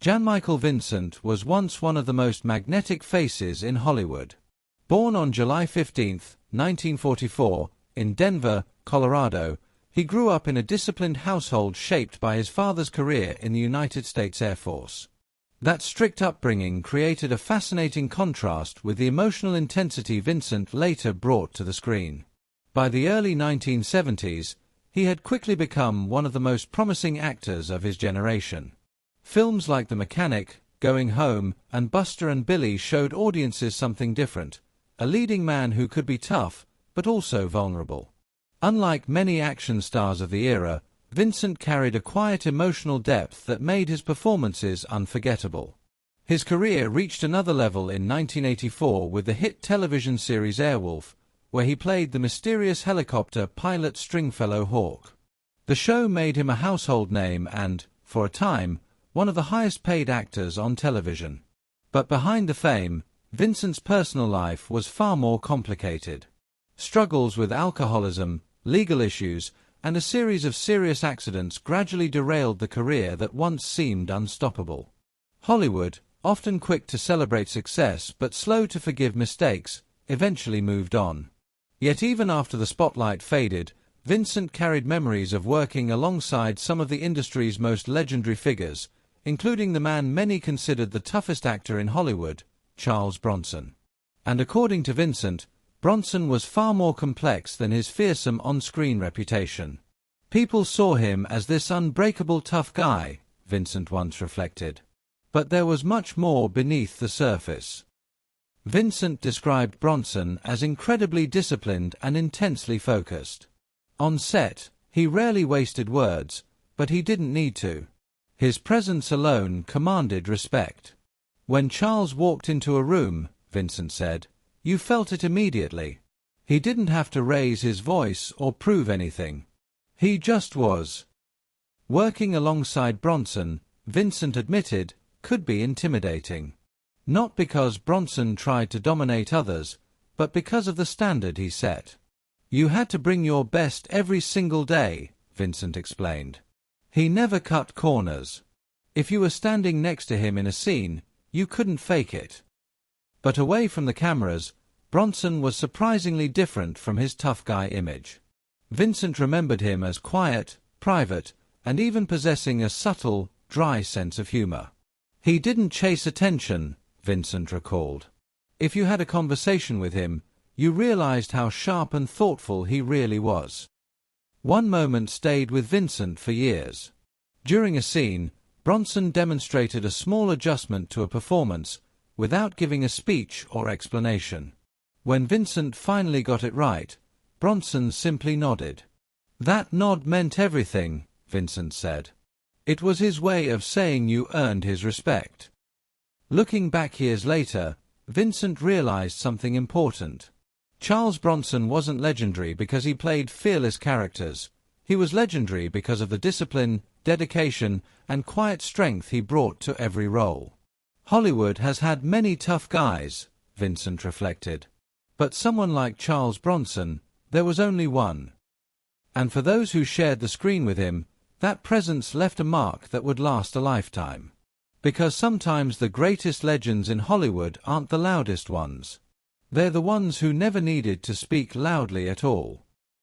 Jan-Michael Vincent was once one of the most magnetic faces in Hollywood. Born on July 15, 1944, in Denver, Colorado, he grew up in a disciplined household shaped by his father's career in the United States Air Force. That strict upbringing created a fascinating contrast with the emotional intensity Vincent later brought to the screen. By the early 1970s, he had quickly become one of the most promising actors of his generation. Films like The Mechanic, Going Home, and Buster and Billy showed audiences something different, a leading man who could be tough, but also vulnerable. Unlike many action stars of the era, Vincent carried a quiet emotional depth that made his performances unforgettable. His career reached another level in 1984 with the hit television series Airwolf, where he played the mysterious helicopter pilot Stringfellow Hawk. The show made him a household name and, for a time, one of the highest-paid actors on television. But behind the fame, Vincent's personal life was far more complicated. Struggles with alcoholism, legal issues, and a series of serious accidents gradually derailed the career that once seemed unstoppable. Hollywood, often quick to celebrate success but slow to forgive mistakes, eventually moved on. Yet even after the spotlight faded, Vincent carried memories of working alongside some of the industry's most legendary figures, including the man many considered the toughest actor in Hollywood, Charles Bronson. And according to Vincent, Bronson was far more complex than his fearsome on-screen reputation. People saw him as this unbreakable tough guy, Vincent once reflected. But there was much more beneath the surface. Vincent described Bronson as incredibly disciplined and intensely focused. On set, he rarely wasted words, but he didn't need to. His presence alone commanded respect. When Charles walked into a room, Vincent said, you felt it immediately. He didn't have to raise his voice or prove anything. He just was. Working alongside Bronson, Vincent admitted, could be intimidating. Not because Bronson tried to dominate others, but because of the standard he set. You had to bring your best every single day, Vincent explained. He never cut corners. If you were standing next to him in a scene, you couldn't fake it. But away from the cameras, Bronson was surprisingly different from his tough guy image. Vincent remembered him as quiet, private, and even possessing a subtle, dry sense of humor. He didn't chase attention, Vincent recalled. If you had a conversation with him, you realized how sharp and thoughtful he really was. One moment stayed with Vincent for years. During a scene, Bronson demonstrated a small adjustment to a performance, without giving a speech or explanation. When Vincent finally got it right, Bronson simply nodded. That nod meant everything, Vincent said. It was his way of saying you earned his respect. Looking back years later, Vincent realized something important. Charles Bronson wasn't legendary because he played fearless characters. He was legendary because of the discipline, dedication, and quiet strength he brought to every role. Hollywood has had many tough guys, Vincent reflected. But someone like Charles Bronson, there was only one. And for those who shared the screen with him, that presence left a mark that would last a lifetime. Because sometimes the greatest legends in Hollywood aren't the loudest ones. They're the ones who never needed to speak loudly at all.